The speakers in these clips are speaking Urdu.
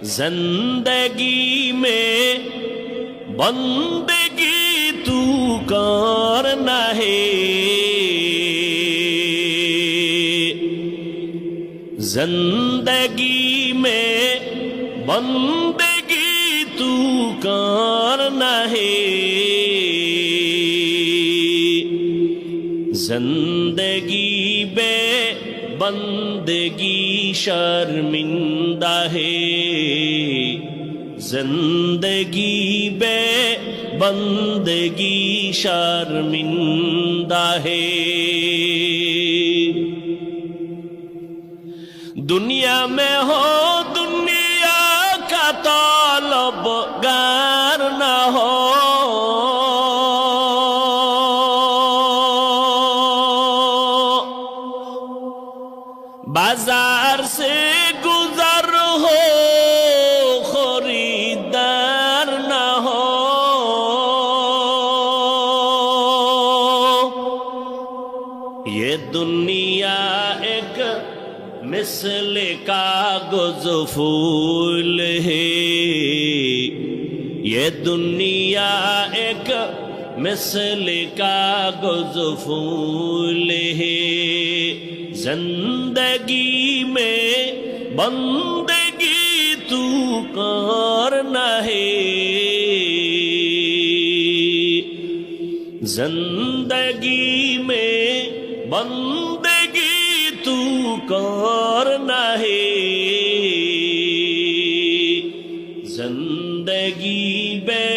زندگی میں بندگی تو کرنا ہے، زندگی میں بندگی تو کرنا ہے، زندگی بے بندگی شرمندہ ہے، زندگی بے بندگی شرمندہ ہے۔ دنیا میں ہو دنیا کا طالبگار نہ ہو، بازار سے گزر ہو خریدار نہ ہو، یہ دنیا ایک مثل کاغذ پھول ہے، یہ دنیا ایک مثل کاغذ پھول ہے، زندگی میں بندگی تو کرنا ہے، زندگی میں بندگی تو کرنا ہے، زندگی بے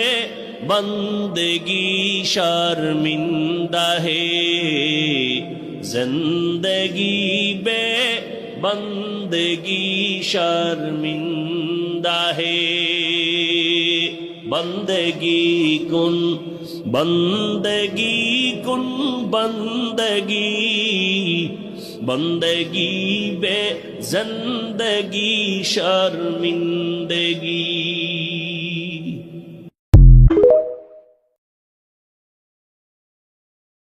بندگی شرمندہ ہے، زندگی بے بندگی شرمندہ ہے۔ بندگی کن بندگی کن بندگی، بندگی بے زندگی شرمندگی۔